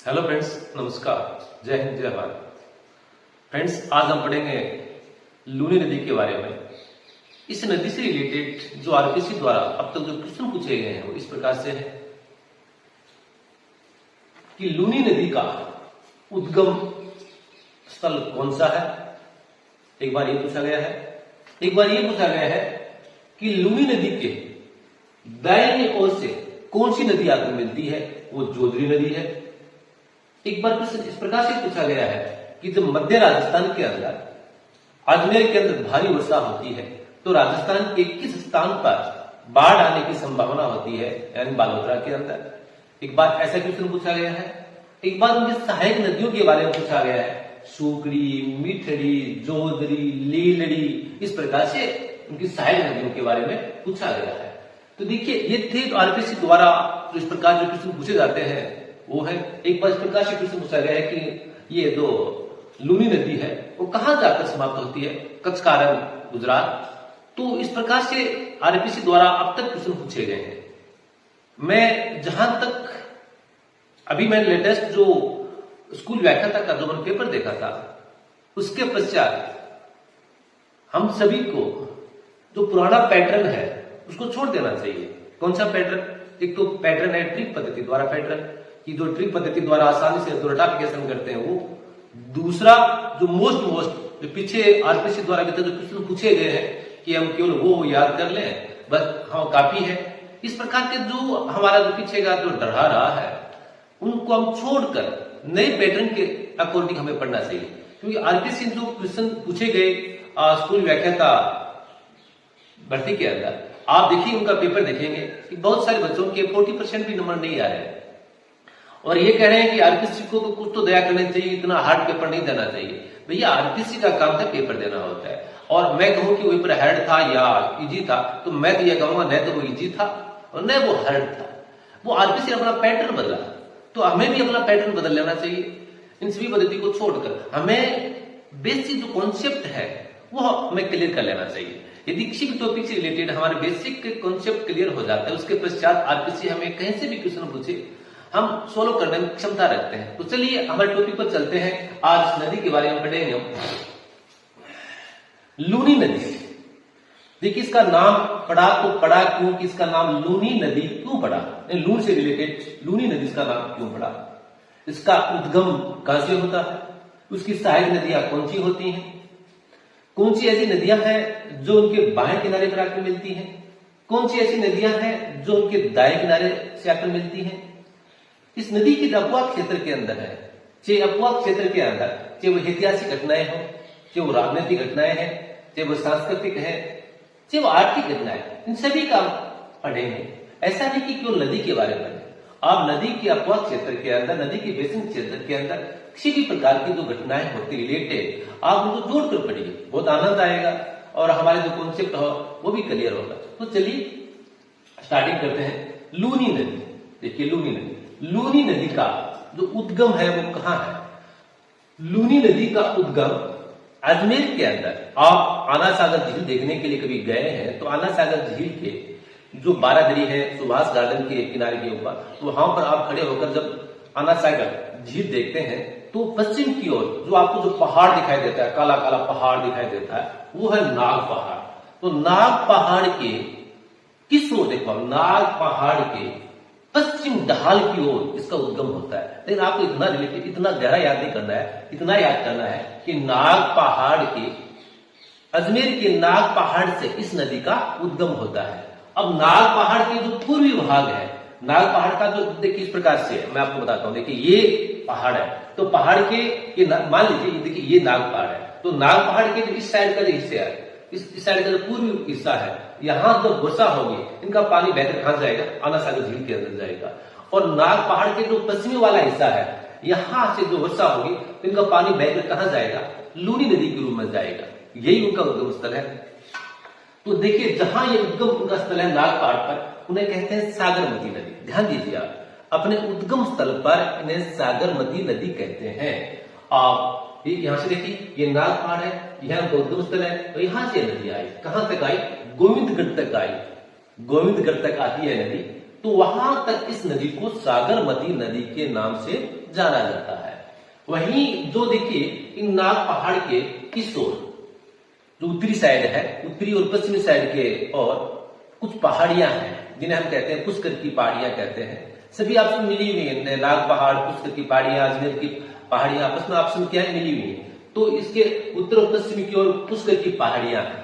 Hello friends, नमस्कार, जय हिंद, जय भारत। फ्रेंड्स, आज हम पढ़ेंगे लूनी नदी के बारे में। इस नदी से रिलेटेड जो आरपीसी द्वारा अब तक जो प्रश्न पूछे गए हैं वो इस प्रकार से है कि लूनी नदी का उद्गम स्थल कौन सा है। एक बार ये पूछा गया है। एक बार ये पूछा गया है कि लूनी नदी के दाहिनी ओर से कौन सी नदी आकर मिलती है, वो जोदरी नदी है। एक बार प्रश्न इस प्रकार से पूछा गया है कि जब मध्य राजस्थान के अंदर अजमेर के अंदर भारी वर्षा होती है तो राजस्थान के किस स्थान पर बाढ़ आने की संभावना होती है, यानी बालोतरा के अंदर। एक बार ऐसा क्वेश्चन पूछा गया है। एक बार उनकी सहायक नदियों के बारे में पूछा गया है, सुकड़ी, मिठड़ी, जोदरी, लीलड़ी, इस प्रकार से उनकी सहायक नदियों के बारे में पूछा गया है। तो देखिए, ये थे आरपीसी द्वारा जो इस प्रकार जो क्वेश्चन पूछे जाते हैं वो है। एक बार इस प्रकार से क्वेश्चन पूछा गया है कि ये जो लूनी नदी है वो कहां जाकर समाप्त होती है, कचकारन, गुजरात। तो इस प्रकार से आरपीसी द्वारा अब तक क्वेश्चन पूछे गए हैं। मैं जहां तक अभी मैंने लेटेस्ट जो स्कूल व्याख्याता का जो मैंने पेपर देखा था उसके पश्चात हम सभी को जो पुराना पैटर्न है उसको छोड़ देना चाहिए। कौन सा पैटर्न? एक तो पैटर्न है ट्रिक पद्धति द्वारा पैटर्न, कि जो ट्रिक पद्धति द्वारा आसानी से रटाफिकेशन करते हैं वो। दूसरा जो मोस्ट जो पीछे आरपीसी द्वारा अभी तक जो क्वेश्चन पूछे गए हैं कि हम केवल वो याद कर लें, बस हाँ काफी है। इस प्रकार के जो हमारा जो पीछे का जो डरा रहा है उनको हम छोड़कर नए पैटर्न के अकॉर्डिंग हमें पढ़ना चाहिए। क्योंकि आरपीसी जो क्वेश्चन पूछे गए स्कूल व्याख्याता भर्ती के अंदर, आप देखिए उनका पेपर देखेंगे कि बहुत सारे बच्चों के 40% भी नंबर नहीं आ रहे हैं और ये कह रहे हैं कि आरपीसी को तो कुछ तो दया करनी चाहिए, इतना हार्ड पेपर नहीं देना चाहिए। भैया, आरपीसी का काम था पेपर देना होता है। और मैं कहूं कि वो पेपर हार्ड था या इजी था, तो मैं तो ये कहूंगा न तो वो इजी था और न वो हार्ड था। वो आरपीसी अपना पैटर्न बदला, तो हमें भी अपना पैटर्न बदल लेना चाहिए। इन सभी पद्धति को छोड़कर हमें बेसिक जो कॉन्सेप्ट है वो हमें क्लियर कर लेना चाहिए। यदि किसी भी टॉपिक से रिलेटेड हमारे बेसिक कॉन्सेप्ट क्लियर हो जाता है, उसके पश्चात आरपीसी हमें कहीं से भी क्वेश्चन पूछे हम सोल्व करने में क्षमता रखते हैं। तो चलिए हमारे टॉपिक पर चलते हैं। आज नदी के बारे में पढ़ेंगे हम, लूनी नदी। देखिए, इसका नाम पड़ा तो पड़ा क्यों कि इसका नाम लूनी नदी क्यों पड़ा, लून से रिलेटेड लूनी नदी इसका नाम क्यों पड़ा, इसका उद्गम कहां से होता है, उसकी सहायक नदियां कौन सी होती हैं, कौन सी ऐसी नदियां हैं जो उनके बाएं किनारे पर आकर मिलती हैं, कौन सी ऐसी नदियां हैं जो उनके दाएं किनारे से आकर मिलती हैं। इस नदी की अपवाद क्षेत्र के अंदर है, चाहे अपवाद क्षेत्र के अंदर चाहे वो ऐतिहासिक घटनाएं हो, चाहे वो राजनीतिक घटनाएं हैं, चाहे वो सांस्कृतिक है, चाहे वो आर्थिक घटनाएं, इन सभी का पढ़ेंगे। ऐसा नहीं कि केवल नदी के बारे में। आप नदी के अपवाद क्षेत्र के अंदर, नदी के बेसिन क्षेत्र के अंदर किसी भी प्रकार की जो घटनाएं होती रिलेटेड आप उनको जोड़कर पढ़िए, बहुत आनंद आएगा और हमारे जो कॉन्सेप्ट हो वो भी क्लियर होगा। तो चलिए स्टार्टिंग करते हैं। लूनी नदी, देखिए लूनी नदी, लूनी नदी का जो उद्गम है वो कहां है। लूनी नदी का उद्गम अजमेर के अंदर, आप आना सागर झील देखने के लिए कभी गए हैं तो आना सागर झील के जो बारादरी है सुभाष गार्डन के किनारे के ऊपर, तो वहां पर आप खड़े होकर जब आना सागर झील देखते हैं तो पश्चिम की ओर जो आपको जो पहाड़ दिखाई देता है, काला काला पहाड़ दिखाई देता है, वो है नाग पहाड़। तो नाग पहाड़ के किस ओर देखो, नाग पहाड़ के पश्चिम ढाल की ओर इसका उद्गम होता है। लेकिन आपको इतना रिलेटेड, इतना गहरा याद नहीं करना है, इतना याद करना है कि नाग पहाड़ के, अजमेर के नाग पहाड़ से इस नदी का उद्गम होता है। अब नाग पहाड़ के जो पूर्वी भाग है, नाग पहाड़ का जो देखिए इस प्रकार से मैं आपको बताता हूं। देखिए ये पहाड़ है, तो पहाड़ के ये मान लीजिए, देखिए ये नाग पहाड़ है, तो नाग पहाड़ के जो इस साइड का जो हिस्सा है, इस साइड का जो पूर्वी हिस्सा है, यहां जब वर्षा होगी इनका पानी बहकर कहां जाएगा, आना सागर झील के अंदर जाएगा। और नाग पहाड़ के जो पश्चिमी वाला हिस्सा है, यहां से जो वर्षा होगी तो इनका पानी बहकर कहां जाएगा, लूनी नदी के रूप में जाएगा। यही उनका उद्गम स्थल है। तो देखिए, जहां ये उद्गम उनका स्थल है नाग पहाड़ पर, उन्हें कहते हैं सागरमती नदी। ध्यान दीजिए, आप अपने उद्गम स्थल पर इन्हें सागरमती नदी कहते हैं। आप यहां से देखिए, ये नाग पहाड़ है, यहां का उद्गम स्थल है, तो यहां से नदी आई, कहां तक आई, गोविंदगढ़ तक आई, गोविंदगढ़ तक आती है नदी। तो वहां तक इस नदी को सागरमती नदी के नाम से जाना जाता है। वहीं जो देखिए इन नाग पहाड़ के इस ओर जो उत्तरी साइड है, उत्तरी और पश्चिमी साइड के और कुछ पहाड़ियां हैं जिन्हें हम कहते हैं पुष्कर की पहाड़ियां कहते हैं। सभी आपस में मिली हुई है, नाग पहाड़, पुष्कर की पहाड़ियां, अजमेर की पहाड़ियां आपस में क्या है, मिली हुई है। तो इसके उत्तर और पश्चिमी की ओर पुष्कर की पहाड़ियां हैं।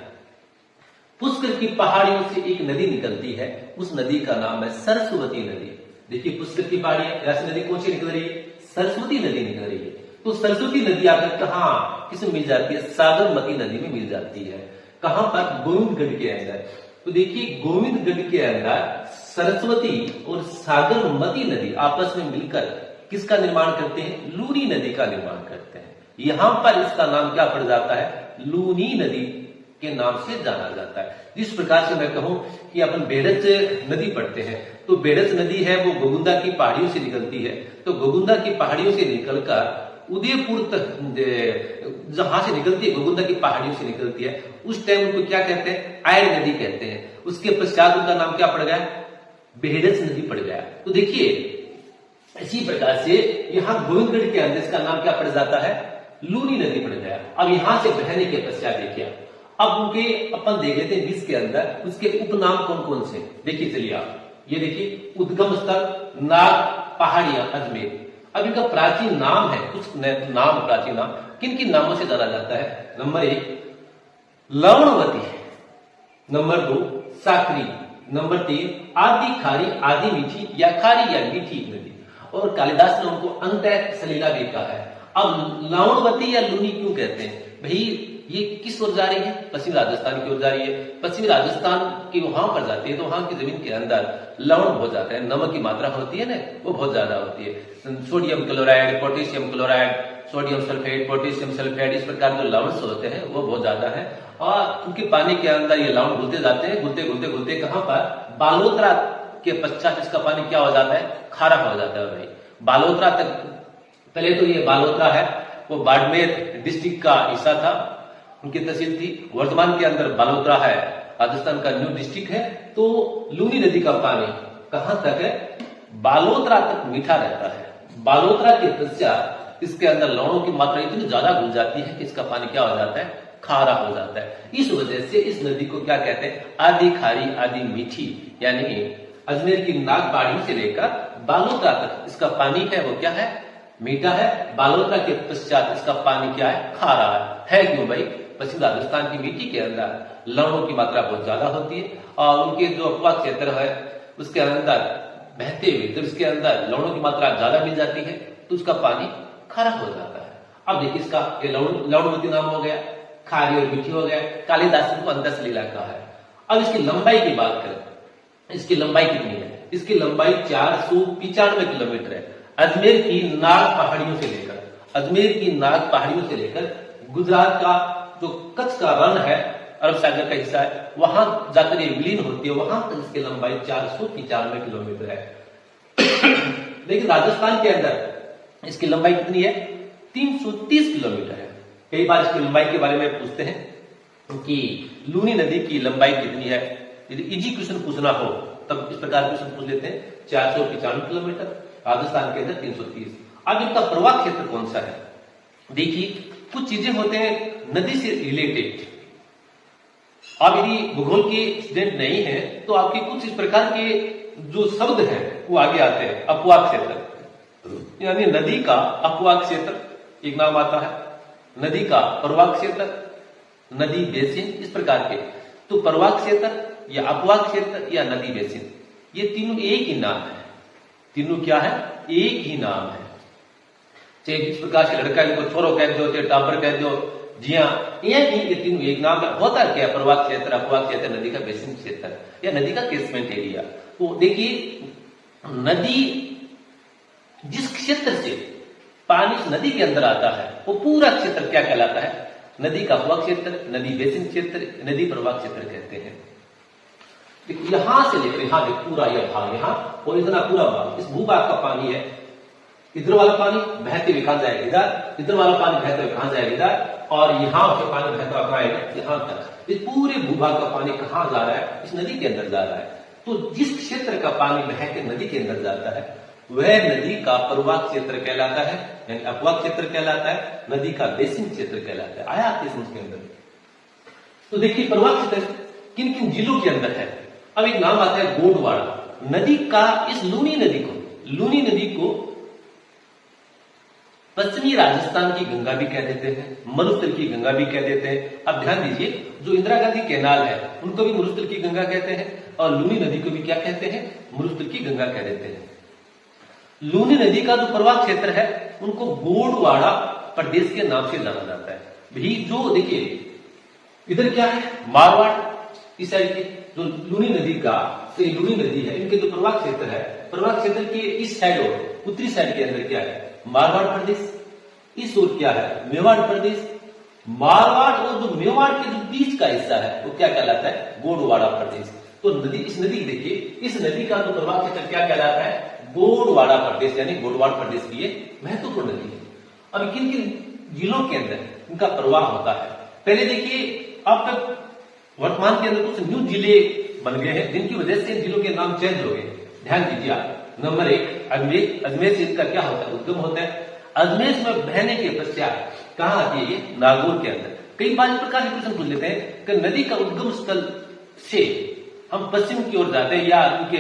पुष्कर की पहाड़ियों से एक नदी निकलती है, उस नदी का नाम है सरस्वती नदी। देखिए पुष्कर की पहाड़ियां, ऐसी नदी कौन सी निकल रही है, सरस्वती नदी निकल रही है। तो सरस्वती नदी आकर कहां किसमें मिल जाती है, सागरमती नदी में मिल जाती है। कहां पर, गोविंदगढ़ के अंदर। तो देखिए गोविंदगढ़ के अंदर सरस्वती और सागरमती नदी आपस में मिलकर किसका निर्माण करते हैं, लूनी नदी का निर्माण करते हैं। यहां पर इसका नाम क्या पड़ जाता है, लूनी नदी के नाम से जाना जाता है। जिस प्रकार से मैं कहूं कि अपन बेड़च नदी पढ़ते हैं, तो बेड़च नदी है वो गोगुंदा की पहाड़ियों से निकलती है। तो गोगुंदा की पहाड़ियों से निकलकर उदयपुर तक जहां से निकलती है, गोगुंदा की पहाड़ियों से निकलती है, उस टाइम उनको क्या कहते हैं, आयर नदी कहते हैं। उसके पश्चात उनका नाम क्या पड़ गया, बेड़च नदी पड़ गया। तो देखिए इसी प्रकार से यहां गोविंदगढ़ के अंदर इसका नाम क्या पड़ जाता है, लूनी नदी पड़ गया। अब यहां से बहने के पश्चात देखिए अब उनके अपन देख लेते हैं बीच के अंदर उसके उपनाम कौन कौन से। देखिए चलिए आप ये देखिए, उद्गम स्थल नाग पहाड़ियां अजमेर। अब इनका प्राचीन नाम है, कुछ नाम प्राचीन नाम किन किन नामों से जाना जाता है। नंबर 1 लवणवती, नंबर 2 साकरी, नंबर 3 आदि खारी, आदि मीठी या खारी या मीठी नदी। और कालिदास ने उनको अंतः सलीला भी कहा है। अब लवणवती या लूनी क्यों कहते हैं भाई, ये किस ओर जा रही है, पश्चिमी राजस्थान की ओर जा रही है। पश्चिमी राजस्थान की वहां पर जाती है तो वहां की जमीन के अंदर लवण बहुत जाता है, नमक की मात्रा होती है ना वो बहुत ज्यादा होती है। Sodium chloride, potassium chloride, sodium sulphate, potassium sulphate, इस प्रकार जो लवण होते हैं वो बहुत ज्यादा है। और क्योंकि पानी के अंदर ये लवण घुलते जाते हैं, घुलते घुलते घुलते कहां पर, बालोतरा के पश्चात इसका पानी क्या हो जाता है, खारा हो जाता है भाई। बालोतरा तक, पहले तो ये बालोतरा है वो बाड़मेर डिस्ट्रिक्ट का हिस्सा था, उनकी तहसील थी। वर्तमान के अंदर बालोतरा है, राजस्थान का न्यू डिस्ट्रिक्ट है। तो लूनी नदी का पानी कहां तक है, बालोतरा तक मीठा रहता है। बालोतरा के पश्चात इसके अंदर लवणों की मात्रा इतनी ज्यादा घुल जाती है कि इसका पानी क्या हो जाता है, खारा हो जाता है। इस वजह से इस नदी को क्या कहते हैं, आदि खारी आदि मीठी। यानी अजमेर की नाग पहाड़ी से लेकर बालोतरा तक इसका पानी है वो क्या है, मीठा है। बालोतरा के पश्चात इसका पानी क्या है, खारा है। क्यों भाई, पश्चिम राजस्थान की मिट्टी के अंदर लवणों की मात्रा बहुत ज्यादा होती है और उनके जो अपवा क्षेत्र है उसके अंदर बहते हुए जब इसके अंदर लवणों की मात्रा ज्यादा मिल जाती है तो उसका पानी खारा हो जाता है। अब देखिए इसका ये लवणवती नाम हो गया, खारी और मीठी हो गया। कालिदास को अंदर सलीला कहा है। अब इसकी लंबाई की बात करें, इसकी लंबाई कितनी है, इसकी लंबाई 495 किलोमीटर है। अजमेर की नाग पहाड़ियों से लेकर, अजमेर की नाग पहाड़ियों से लेकर गुजरात का जो कच्छ का रण है, अरब सागर का हिस्सा है, वहां जाकर ये विलीन होती है, वहां तक इसकी लंबाई 495 किलोमीटर है। लेकिन राजस्थान के अंदर इसकी लंबाई कितनी है, 330 किलोमीटर है। कई बार इसकी लंबाई के बारे में पूछते हैं कि लूनी नदी की लंबाई कितनी है, यदि इजी क्वेश्चन पूछना हो तब इस प्रकार क्वेश्चन पूछ लेते हैं। 495 किलोमीटर, राजस्थान के अंदर 330। अब इनका प्रवाह क्षेत्र कौन सा है, देखिए कुछ चीजें होते हैं नदी से रिलेटेड। आप यदि भूगोल के स्टूडेंट नहीं है तो आपके कुछ इस प्रकार के जो शब्द हैं वो आगे आते हैं। अपवाह क्षेत्र, यानी नदी का अपवाह क्षेत्र एक नाम आता है, नदी का प्रवाह क्षेत्र, नदी बेसिन, इस प्रकार के। तो प्रवाह क्षेत्र या अपवाह क्षेत्र या नदी बेसिन, ये तीनों एक ही नाम है। तीनों क्या है, एक ही नाम है। चाहे जिस प्रकार से लड़का को छोरो कह दो, चाहे टाबर कह दो, जी हाँ, ये तीनों एक नाम है। होता क्या है, प्रवाह क्षेत्र, अपवाह क्षेत्र, नदी का बेसिन क्षेत्र या नदी का केसमेंट एरिया। तो देखिए नदी जिस क्षेत्र से पानी इस नदी के अंदर आता है वो पूरा क्षेत्र क्या कहलाता है, नदी का अपवाह क्षेत्र, नदी बेसिन क्षेत्र, नदी प्रवाह क्षेत्र कहते हैं। यहां से लेकर यहां देख पूरा यह भाग, यहां और इतना पूरा भाग, इस भूभाग का पानी है। इधर वाला पानी बहते हुए कहां जाएगा, इधर, इधर वाला पानी बहते हुए कहां जाएगा, इधर, और यहां से पानी बहता हुआ आएगा यहां तक। इस पूरे भूभाग का पानी कहां जा रहा है, इस नदी के अंदर जा रहा है। तो जिस क्षेत्र का पानी बह के नदी के अंदर जाता है वह नदी का प्रवाह क्षेत्र कहलाता है, यानी अपवाह क्षेत्र कहलाता है, नदी का बेसिन क्षेत्र कहलाता है। आया आपके समझ के अंदर? तो देखिए प्रवाह क्षेत्र किन किन जिलों के अंदर है। अब एक नाम आता है गोडवाड़ा नदी का। इस लूनी नदी को पश्चिमी राजस्थान की गंगा भी कह देते हैं, मरुस्थल की गंगा भी कह देते हैं। अब ध्यान दीजिए, जो इंदिरा गांधी कैनाल है उनको भी मरुस्थल की गंगा कहते हैं, और लूनी नदी को भी क्या कहते हैं? मरुस्थल की गंगा कह देते हैं। लूनी नदी का जो प्रवाह क्षेत्र है उनको गोडवाड़ा प्रदेश के नाम से जाना जाता है। भी जो देखिए इधर क्या है, मारवाड़, इस साइड के जो लूनी नदी का, तो ये लूनी नदी है, इनके जो प्रवाह क्षेत्र है, प्रवाह क्षेत्र के इस साइड और उत्तरी साइड के अंदर क्या है? मारवाड़ प्रदेश। इस ओर क्या है? मेवाड़ प्रदेश। मारवाड़ और जो मेवाड़ के जो बीच का हिस्सा है वो क्या कहलाता है? गोडवाड़ा प्रदेश। तो नदी, इस नदी देखिए, इस नदी का जो प्रवाह क्षेत्र क्या कहलाता है? गोडवाड़ा प्रदेश, यानी गोडवाड़ प्रदेश की ये महत्वपूर्ण नदी है। अब किन किन जिलों के अंदर इनका प्रवाह होता है? पहले देखिए, अब तक वर्तमान के अंदर कुछ न्यू जिले बन गए हैं जिनकी वजह से जिलों के नाम चेंज हो गए। ध्यान दीजिए आप। नंबर 1 अजमेर। अजमेर से इनका क्या होता है? उद्गम होता है। अजमेर में बहने के पश्चात कहां आती है? ये नागौर के अंदर। कई बार इस प्रकार के प्रश्न पूछ लेते हैं कि नदी का उद्गम स्थल से हम पश्चिम की ओर जाते हैं या उनके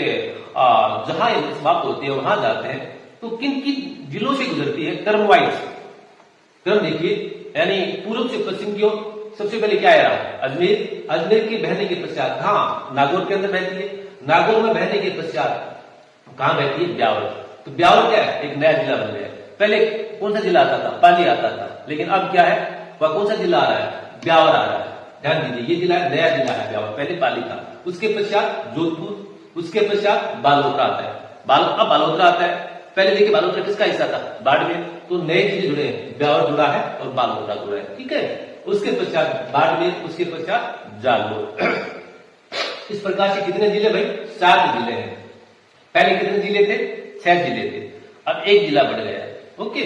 जहां समाप्त होते हैं वहां जाते हैं, तो किन किन जिलों से गुजरती है? क्रम वाइज क्रम देखिए, यानी पूर्व से पश्चिम की ओर सबसे पहले क्या आ रहा है? अजमेर। अजमेर के बहने के पश्चात हाँ नागौर के अंदर बहती है। नागौर में बहने के पश्चात कहां बहती है? ब्यावर। तो ब्यावर क्या है? एक नया जिला बन गया। पहले कौन सा जिला आता था? पाली आता था, लेकिन अब क्या है? वह कौन सा जिला आ रहा है? ब्यावर आ रहा है। ध्यान दीजिए, ये जिला नया जिला है ब्यावर, पहले पाली था। उसके पश्चात जोधपुर, उसके पश्चात बालोतरा आता है। अब बालोतरा आता है। पहले देखिए बालोतरा किसका हिस्सा था? बाड़मेर। तो नए जिले जुड़े हैं, ब्यावर जुड़ा है और बालोतरा जुड़ा है, ठीक है। उसके पश्चात बाड़मेर, उसके पश्चात जालौर। इस प्रकार से कितने जिले भाई? 7 जिले हैं। पहले कितने जिले थे? 6 जिले थे, अब 1 जिला बढ़ गया। ओके।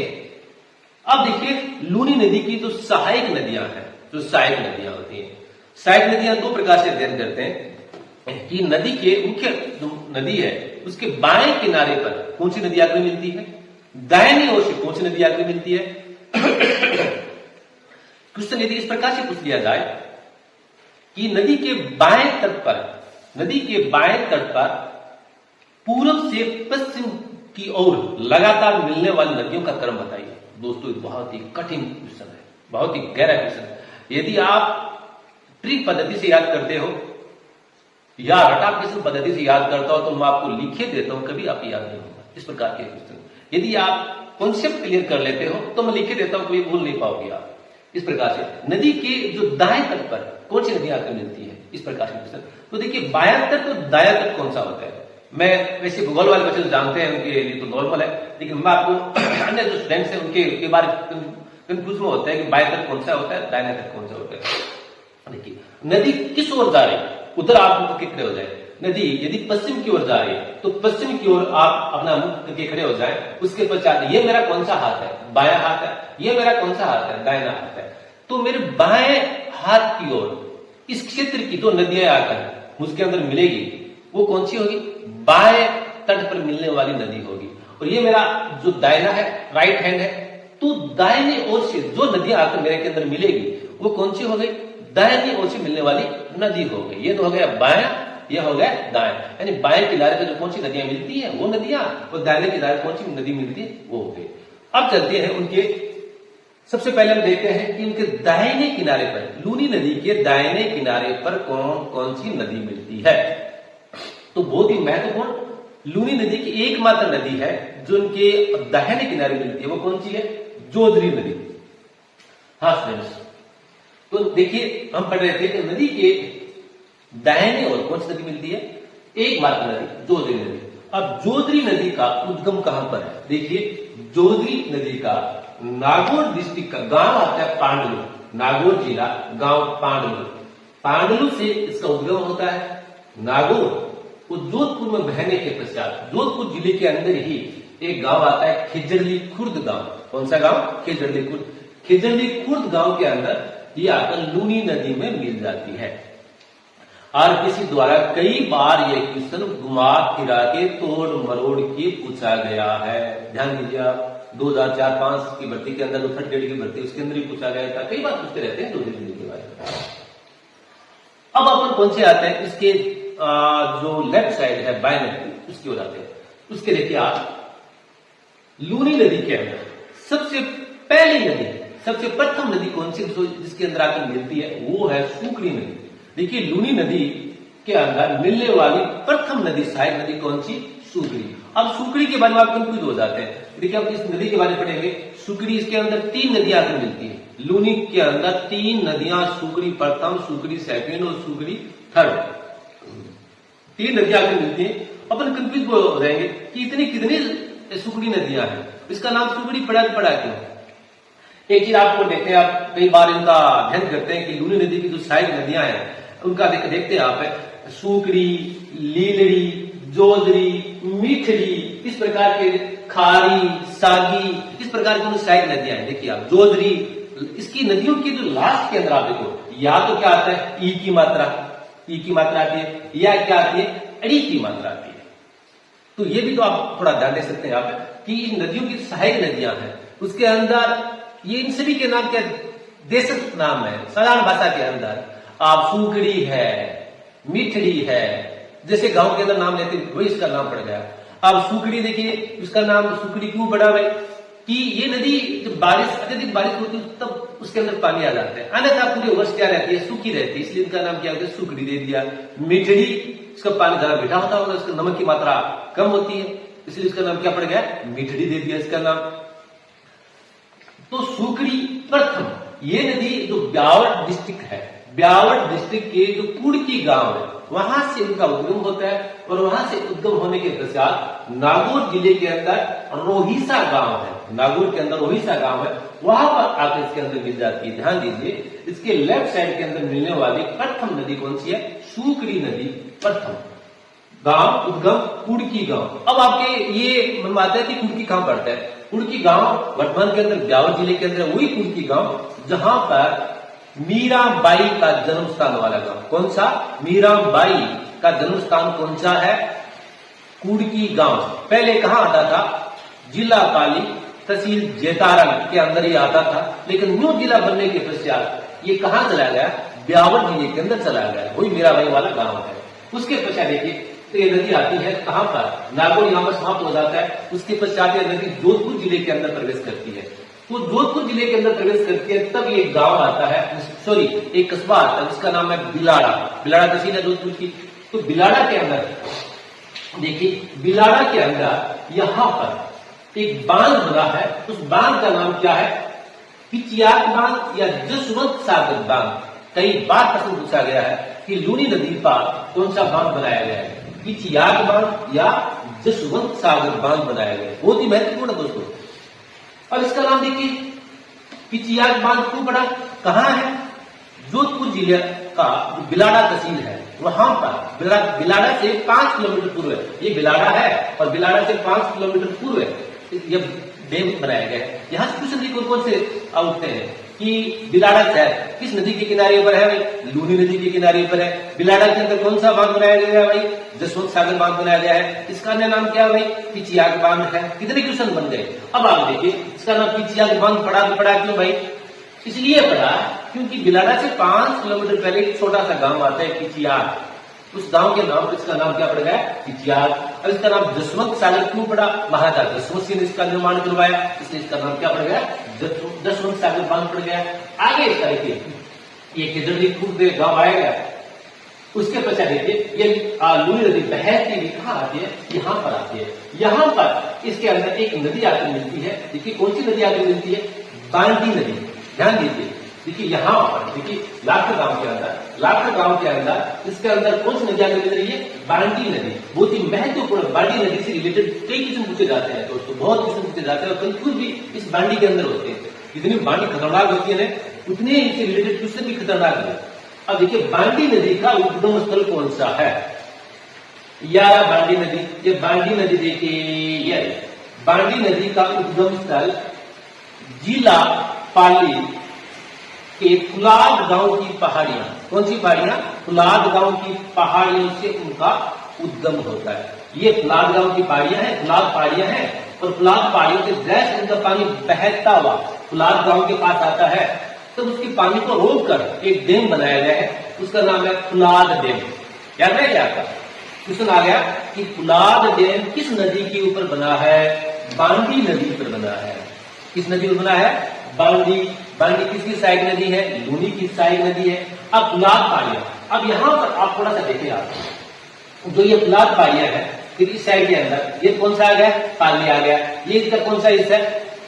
अब देखिए लूनी नदी की जो सहायक नदियां हैं, जो सहायक नदियां होती हैं, सहायक नदियां 2 प्रकार से अध्ययन करते हैं कि नदी के मुख्य जो नदी है उसके बाएं किनारे पर कौन सी नदी आकर मिलती है, दाहिनी ओर से कौन सी नदी आकर मिलती है। क्वेश्चन यदि इस प्रकार से पूछ लिया जाए कि नदी के बाएं तट पर पूर्व से पश्चिम की ओर लगातार मिलने वाली नदियों का क्रम बताइए। दोस्तों बहुत ही कठिन क्वेश्चन है, बहुत ही गहरा क्वेश्चन है। यदि आप ट्रिक पद्धति से याद करते हो या रटाफिकेशन पद्धति से याद करता हो तो मैं आपको लिखे देता हूं, कभी आप याद नहीं होगा इस प्रकार के क्वेश्चन। यदि आप कॉन्सेप्ट क्लियर कर लेते हो तो मैं लिखे देता हूं, कोई भूल नहीं पाओगे आप। इस प्रकार से नदी के जो दाएं तट पर कौन सी नदी आकर मिलती है, इस प्रकार से क्वेश्चन। तो देखिए बायां तट और दायां तट कौन सा होता है? मैं वैसे भूगोल वाले बच्चे जानते हैं, उनके लिए तो नॉर्मल है, लेकिन मैं आपको अन्य जो स्टूडेंट्स हैं उनके बारे में कंफ्यूज में होता है कि बाएं तट कौन सा होता है, दाहिना तट कौन सा होता है। देखिए नदी किस ओर जा रही है, उधर आप मुख के खड़े हो जाए। नदी यदि पश्चिम की ओर जा रही है तो पश्चिम की ओर आप अपना मुख करके खड़े हो जाए। उसके पश्चात ये मेरा कौन सा हाथ है? बायां हाथ है। ये मेरा कौन सा हाथ है? दाहिना हाथ है। तो मेरे बाएं हाथ की ओर इस क्षेत्र की तो नदियां आकर उसके अंदर मिलेगी, वो कौन सी होगी? बाएं तट पर मिलने वाली नदी होगी। और ये मेरा जो दाहिना है, राइट हैंड है, तो दाहिने ओर से जो नदियां आकर मेरे के अंदर मिलेगी वो कौन सी हो गई? दाहिनी ओर से मिलने वाली नदी हो गई। ये तो हो गया बायां, ये हो गया दाएं। यानी बाएं किनारे पर जो कौन सी नदियां मिलती है वो नदियां, और दाहिने किनारे कौन सी नदी मिलती है वो हो गई। अब चलते हैं उनके, सबसे पहले हम देखते हैं कि उनके दाहिने किनारे पर, लूनी नदी के दाहिने किनारे पर कौन कौन सी नदी मिलती है। तो बहुत ही महत्वपूर्ण लूनी नदी की एकमात्र नदी है जो उनके दाहिने किनारे मिलती है, वो कौन सी है? जोधरी नदी। हाँ फ्रेंड्स, तो देखिए हम पढ़ रहे थे कि नदी के दाहिने ओर कौन सी नदी मिलती है? एकमात्र नदी जोधरी नदी। अब जोधरी नदी का उद्गम कहां पर है? देखिए जोधरी नदी का नागौर डिस्ट्रिक्ट का गांव आता है पांडलू, नागौर जिला, गांव पांडलू। पांडलू से इसका उद्गम होता है। नागौर वो जोधपुर में बहने के पश्चात जोधपुर जिले के अंदर ही एक गांव आता है खिजरली खुर्द गांव। कौन सा गांव? खिजरली खुर्द। खिजरली खुर्द गांव के अंदर ये आकर लूनी नदी में मिल जाती है। आरपीसी द्वारा कई बार यह क्वेश्चन घुमा फिरा के तोड़ मरोड़ के पूछा गया है। ध्यान दीजिए आप, 2004-5 की भर्ती के अंदर जो थर्ड ग्रेड की भर्ती उसके अंदर ही पूछा गया था। कई बार पूछते रहते हैं दो दिन के बारे में। अब अपन कौन से आते हैं, इसके जो लेफ्ट साइड है बाएं नदी उसकी ओर आते हैं। उसके देखिए आप, लूनी नदी के अंदर सबसे पहली नदी, सबसे प्रथम नदी कौन सी जिसके अंदर आकर मिलती है, वो है सूकड़ी नदी। देखिए लूनी नदी के अंदर मिलने वाली प्रथम नदी, सहायक नदी कौन सी, सूकड़ी। अब सूकड़ी के बारे में आप कंफ्यूज हो जाते हैं। देखिए आप इस नदी के बारे में पढ़ेंगे, सूकड़ी, इसके अंदर 3 नदियां आकर मिलती है। लूनी के अंदर 3 नदियां, सूकड़ी प्रथम, सूकड़ी सेकंड और सूकड़ी थर्ड, 3 नदियां आकर मिलती है। अपन कंफ्यूज हो जाएंगे कि इतनी कितनी सूकड़ी नदियां हैं, इसका नाम सूकड़ी पड़ा क्यों। एक चीज आपको देखते हैं, आप कई बार इनका अध्ययन करते हैं कि लूनी नदी की जो सहायक नदियां हैं उनका देखते हैं आप, सूकड़ी, लीलड़ी, जोदरी, मीठड़ी, इस प्रकार के, खारी, सागी, इस प्रकार की सहायक नदियां हैं। देखिए आप, जोदरी, इसकी नदियों की जो लास्ट के अंदर आप देखो, या तो क्या आता है, ई की मात्रा आती है, या क्या आती है, अड़ी की मात्रा आती है। तो ये भी तो आप थोड़ा ध्यान दे सकते हैं आप कि इन नदियों की सहायक नदियां हैं, उसके अंदर ये इन सभी के नाम क्या देशज नाम है साधारण भाषा के अंदर। आप सूकड़ी है, मीठड़ी है, जैसे गांव के अंदर नाम लेते वही इसका नाम पड़ गया। अब सूकड़ी देखिए, इसका नाम सूकड़ी क्यों पड़ा भाई, कि ये नदी जब बारिश, अत्यधिक बारिश होती है तब उसके अंदर पानी आ जाता है, अन्यथा पूरे वर्ष क्या रहती है, सूखी रहती है, इसलिए इनका नाम क्या होता है, सूकड़ी दे दिया। मीठड़ी, इसका पानी ज्यादा मीठा होता होगा, इसका नमक की मात्रा कम होती है, इसलिए इसका नाम क्या पड़ गया, मीठड़ी दे दिया इसका नाम। तो सूकड़ी प्रथम, ये नदी जो ब्यावर डिस्ट्रिक्ट है, ब्यावर डिस्ट्रिक्ट के जो कुड़की गांव है वहां से उनका उद्गम होता है, और वहां से उद्गम होने के पश्चात नागौर जिले के अंदर रोहिसा गांव है, नागौर के अंदर रोहिसा गांव है, वहां पर आकर इसके अंदर मिल जाती है। ध्यान दीजिए, इसके लेफ्ट साइड के अंदर मिलने वाली प्रथम नदी कौन सी है, सूकड़ी नदी प्रथम। गांव उद्गम कुड़की गांव। अब आपके ये मन में आता है कि कुड़की कहां पड़ता है, कुड़की गांव वर्तमान के अंदर ब्यावर जिले के अंदर वही कुड़की गांव जहां पर मीराबाई का जन्म स्थान वाला गांव। कौन सा, मीराबाई का जन्म स्थान कौन सा है, कुड़की गांव। पहले कहां आता था, जिला पाली तहसील जेतारन के अंदर ही आता था, लेकिन न्यू जिला बनने के पश्चात ये कहां चला गया, ब्यावर जिले के अंदर चला गया, वही मीराबाई वाला गांव है। उसके पश्चात देखिए तो ये नदी आती है कहां पर, नागौर यहां पर समाप्त हो जाता है, उसके पश्चात ये नदी जोधपुर जिले के अंदर प्रवेश करती है। तो जोधपुर जिले के अंदर प्रवेश करती है तब ये गांव आता है, सॉरी एक कस्बा आता है, उसका नाम है बिलाड़ा। बिलाड़ा तहसील है जोधपुर की। तो बिलाड़ा के अंदर देखिए, बिलाड़ा के अंदर यहां पर एक बांध बना है, उस बांध का नाम क्या है, पिचियाक बांध या जसवंत सागर बांध। कई बार प्रश्न पूछा गया है कि लूनी नदी पर कौन सा बांध बनाया गया है, पिचियाक बांध या जसवंत सागर बांध बनाया गया है। बहुत ही महत्वपूर्ण है दोस्तों। और इसका नाम देखिए, पिचियाक बांध क्यों पड़ा, कहां है, जोधपुर जिले का बिलाड़ा तहसील है वहां पर। बिलाड़ा से 5 किलोमीटर पूर्व है, ये बिलाड़ा है और बिलाड़ा से 5 किलोमीटर पूर्व है ये डैम बनाया गया है। यहां से क्वेश्चन देखो कौन से उठते हैं कि बिलाड़ा शहर किस नदी के किनारे पर है भाई, लूनी नदी के किनारे पर है। बिलाड़ा के अंदर कौन सा बांध बनाया गया है भाई, जसवंत सागर बांध बनाया गया है। इसका अन्य नाम क्या है भाई, पिचियाक बांध है। कितने क्वेश्चन बन गए। अब आप देखिए, इसका नाम पिचियाक बांध पड़ा क्यों भाई, इसलिए पड़ा क्योंकि बिलाड़ा से 5 किलोमीटर पहले एक छोटा सा गांव आता है पिचियाक, उस गांव के नाम पर इसका नाम क्या पड़ गया, पिचियाक। और इसका नाम जसवंत सागर क्यों पड़ा, महाराजा जसवंत सिंह ने इसका निर्माण करवाया, इसलिए इसका नाम क्या पड़ गया, जसवंत सागर बांध पड़ गया। आगे इसका देखिए, ये किधर खुद गांव आएगा, उसके पश्चात देखिए ये लूनी नदी बहती हुई कहां आती है, यहां पर आती है। यहां पर इसके अंदर एक नदी आकर मिलती है। देखिए कौन सी नदी आकर मिलती है, बांडी नदी। ध्यान दीजिए, देखिए यहां पर देखिए लाखा गांव के अंदर इसके अंदर कौन सी नदी आकर मिल रही है, बांडी नदी। बहुत ही महत्वपूर्ण, बांडी नदी से रिलेटेड कई क्वेश्चन पूछे जाते हैं दोस्तों, बहुत क्वेश्चन पूछे जाते हैं और कंफ्यूज भी इस बांडी के अंदर होते हैं। जितनी बांडी खतरनाक होती है ना, उतने इससे रिलेटेड क्वेश्चन भी खतरनाक है। अब देखिए बांडी नदी का उद्गम स्थल कौन सा है, या बांडी नदी, ये बांडी नदी देखिए, ये बांडी नदी का उद्गम स्थल जिला पाली के कुलाब गांव की पहाड़ियां। कौन सी पहाड़ियां? फुलाद गांव की पहाड़ियों से उनका उद्गम होता है। ये फुलाद गांव की पहाड़ियां हैं, फुलाद पहाड़ियां हैं, और फुलाद पहाड़ियों से जैसे इनका पानी बहता हुआ फुलाद गांव के पास आता है, तो उसकी पानी को रोककर एक डैम बनाया गया है, उसका नाम है फुलाद डैम। याद है क्या आपका? क्वेश्चन आ गया कि फुलाद डैम किस नदी के ऊपर बना है? बांडी नदी पर बना है। किस नदी पर बना है? बांडी। बांडी किसकी सहायक नदी है? लूनी की सहायक नदी है। अब फुलाद पहाड़ियां, अब यहां पर आप थोड़ा सा देखें, आप जो ये फुलाद पहाड़ियां है, फिर इस साइड के अंदर ये कौन सा आ गया? पाली आ गया। ये इसका कौन सा हिस्सा है?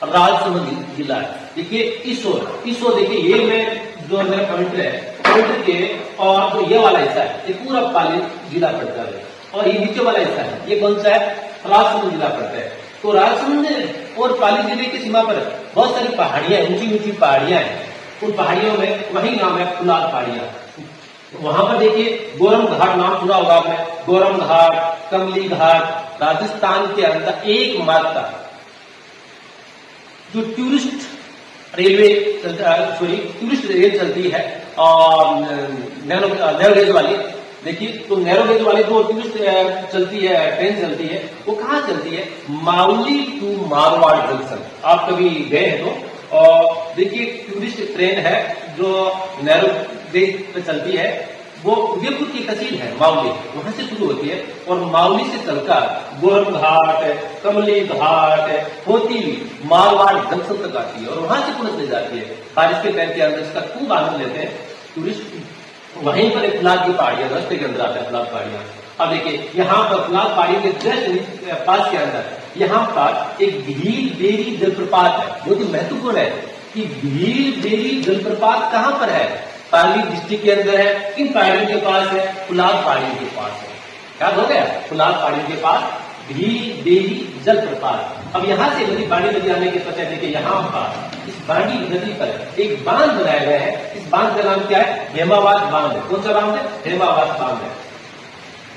राजसमंद जिला है। देखिए इस ओर देखिए, ये मैं जो मेरा पॉइंटर है, पॉइंटर के और जो ये वाला हिस्सा है, ये पूरा पाली जिला पड़ता है, और ये नीचे वाला हिस्सा है, ये कौन सा है? राजसमंद जिला पड़ता है। तो राजसमंद और पाली जिले की सीमा पर बहुत सारी पहाड़ियां, ऊंची ऊंची पहाड़ियां हैं। उन पहाड़ियों में वही नाम है फुलाद पहाड़ियां। वहां पर देखिए गोरम घाट नाम सुना होगा आपने, गोरम घाट, कमली घाट, राजस्थान के अंदर एकमात्र जो टूरिस्ट रेल चलती है और नैरो गेज वाली। देखिए तो नैरो गेज वाली जो टूरिस्ट चलती है, ट्रेन चलती है, वो कहाँ चलती है? Mauli to Marwar junction. आप कभी गए हैं तो, और देखिए टूरिस्ट ट्रेन है जो नैरो गेज पे चलती है, वो उदयपुर की तहसील है माउली, वहां से शुरू होती है और माउली से चलकर गोरम घाट, कमली घाट होती हुई मारवाड़ जंक्शन तक आती है और वहां से पुलिस ले जाती है। बारिश के टाइम के अंदर इसका खूब आनंद लेते हैं टूरिस्ट। वहीं पर एक फुलाद की पहाड़ियां, रास्ते के अंदर आता है फुलाद पहाड़ियां। अब देखिए यहाँ पर फुलाद पहाड़ियों के जस्ट पास के अंदर यहाँ पर एक भील बेरी जलप्रपात है। बहुत ही महत्वपूर्ण है कि भील बेरी जलप्रपात कहाँ पर है? पाली डिस्ट्रिक्ट के अंदर है। किन पहाड़ियों के पास है? फुलाद पहाड़ियों के पास है। याद हो गया? फुलाद पहाड़ियों के पास भील बेरी जलप्रपात। अब यहाँ से नदी बांडी नदी आने के पता है कि यहाँ पर इस बांडी नदी पर एक बांध बनाया गया है। इस बांध का नाम क्या है? हेमावाद बांध। कौन सा बांध है? हेमावाद बांध है।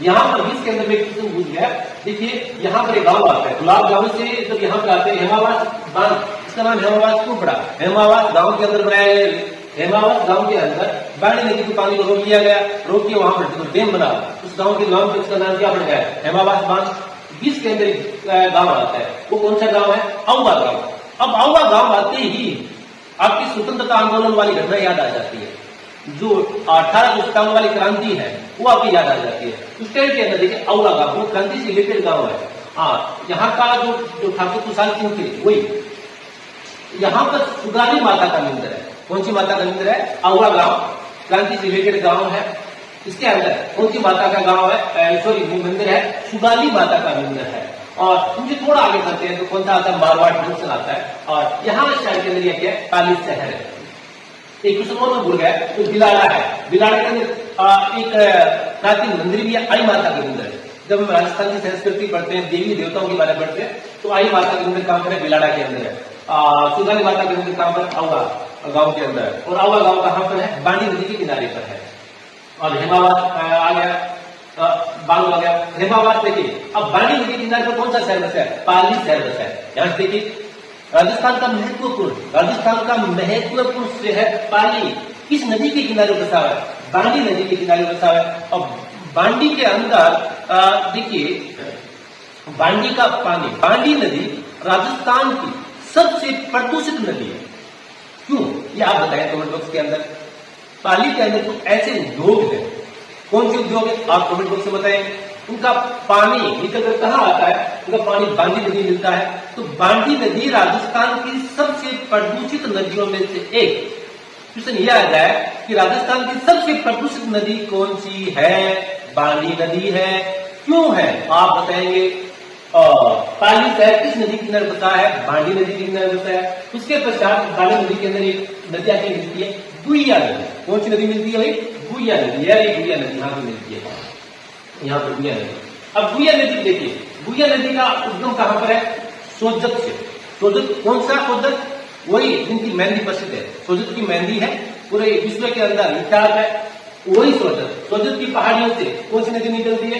यहाँ पर बीच के अंदर में क्वेश्चन पूछ गया। देखिए यहाँ पर एक गांव आता है, फुलाद गांव से जब यहाँ पर आते हैं हेमावाद बांध, इसका नाम हेमावाद क्यों पड़ा? हेमावाद गांव के अंदर बनाया गया। हेमावाद गांव के अंदर बांडी नदी के पानी को रोक लिया गया, रोक के वहां पर डैम बना। उस गांव के नाम पे इसका नाम क्या पड़ गया? हेमावाद बांध। बीच के अंदर एक गांव आता है, वो कौन सा गांव है? औवा गांव। अब औवा गांव आते ही आपकी स्वतंत्रता आंदोलन वाली घटना याद आ जाती है, जो 1857 वाली क्रांति है वो आपकी याद आ जाती है। उस टाइम के अंदर देखिए औवा गांव वो क्रांति से रिलेटेड गांव है। हाँ, यहाँ का जो ठाकुर कुशाल सिंह थे वही। यहाँ पर सुगाली माता का मंदिर है। कौन सी माता का मंदिर है? औवा गांव, क्रांति से रिलेटेड गांव है। इसके अंदर कौन सी माता का गांव है? सॉरी मंदिर है, सुगाली माता का मंदिर है। और मुझे थोड़ा आगे करते हैं तो कौन सा आता है? मारवाड़ जंक्शन आता है। और यहाँ शहर के अंदर यह क्या है? पाली शहर है। एक क्वेश्चन और मैं भूल गया, तो बिलाड़ा है। बिलाड़ा के अंदर एक प्राचीन मंदिर भी है, आई माता का मंदिर है। जब हम राजस्थान की संस्कृति पढ़ते हैं, देवी देवताओं के बारे में पढ़ते हैं, तो आई माता का मंदिर कहाँ पर है? बिलाड़ा के अंदर है। सुगाली माता का मंदिर कहाँ पर? औवा गांव के अंदर है। और औवा गांव कहाँ पर है? बांडी नदी के किनारे पर है। और हेमावाद आ गया, बांग आ गया। हेमावाद देखिए, अब बांडी नदी के किनारे पर कौन सा शहर बसा है? पाली शहर बसा है। यहाँ से देखिए राजस्थान का महत्वपूर्ण शहर पाली किस नदी के किनारे बसा हुआ है? बांडी नदी के किनारे बसा हुआ है। और बांडी के अंदर देखिए बांडी का पानी, बांडी नदी राजस्थान की सबसे प्रदूषित नदी है। क्यों? ये आप बताएं कमेंट बॉक्स के अंदर। पाली के अंदर कुछ ऐसे उद्योग है, कौन से उद्योग है आप कमेंट बॉक्स में बताएं। उनका पानी निकलकर कहाँ आता है? उनका पानी बांडी नदी मिलता है। तो बांडी नदी राजस्थान की सबसे प्रदूषित नदियों में से एक। क्वेश्चन यह आ जाए कि राजस्थान की सबसे प्रदूषित नदी कौन सी है? बांडी नदी है। क्यों है आप बताएंगे। पाली शहर किस नदी के किनारे बसा है? बांडी नदी के किनारे बसा है। उसके पश्चात बांडी नदी के अंदर एक नदी आके मिलती है, गुइया नदी। कौन सी नदी मिलती है भाई? गुइया नदी। यार ये गुइया नदी यहाँ पे मिलती है, यहाँ पर गुइया नदी। अब गुइया नदी देखिए, गुइया नदी का उद्गम कहाँ पर है? सोजत से। सोजत कौन सा सोजत? वही जिनकी मेहंदी प्रसिद्ध है। सोजत की मेहंदी है पूरे विश्व के अंदर विख्यात है, वही सोजत। सोजत की पहाड़ियों से कौन सी नदी निकलती है?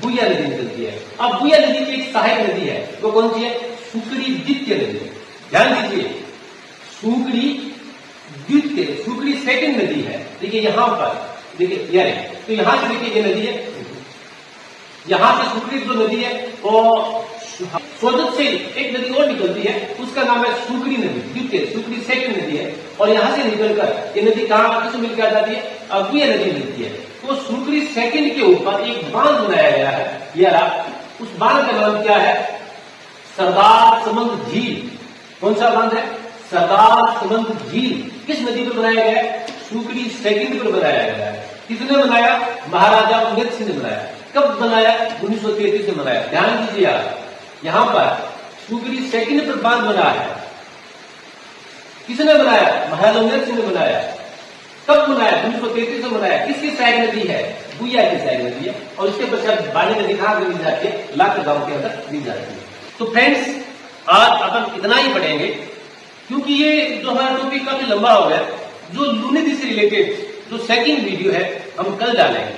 गुइया नदी निकलती है। अब गुइया नदी की एक सहायक नदी है, वो कौन सी है? सुकड़ी द्वितीय नदी। ध्यान दीजिए, सुकड़ी द्वितीय, सुकड़ी सेकंड नदी है। देखिए यहाँ पर देखिए ये है, तो यहां से देखिए ये नदी है, यहां से सुकृत जो नदी है वो सोजत से एक नदी और निकलती है, उसका नाम है सुकरी नदी, द्वितीय सुकरी सेकंड नदी है। और यहां से निकलकर ये नदी कहां किससे मिलकर आ जाती है, अग्नि नदी मिलती है। तो सुकरी सेकंड के ऊपर एक बांध बनाया गया है, यह उस बांध का नाम क्या है, सरदार समंद झील। कौन सा बांध है, सरदार समंद झील। किस नदी पर बनाया गया है, सुकरी सेकंड पर बनाया गया है। किसने बनाया, महाराजा उदय सिंह ने बनाया। कब बनाया, 1933 में बनाया। ध्यान दीजिए आप, यहां पर सुकरी सेकंड पर बांध बना है, किसने बनाया, महाराजा उदय सिंह ने बनाया। कब बनाया, 1933 में बनाया। किसकी सहायक नदी है, गुया की सहायक नदी है। और इसके पश्चात बाड़ी नदी कहां मिल जाती है, लाख गांव के अंदर मिल जाती है। तो फ्रेंड्स आज अपन इतना ही पढ़ेंगे, क्योंकि ये जो हमारा टॉपिक काफी लंबा हो गया। जो लू नदी से रिलेटेड जो सेकंड वीडियो है हम कल डालेंगे।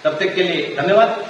तब तक के लिए धन्यवाद।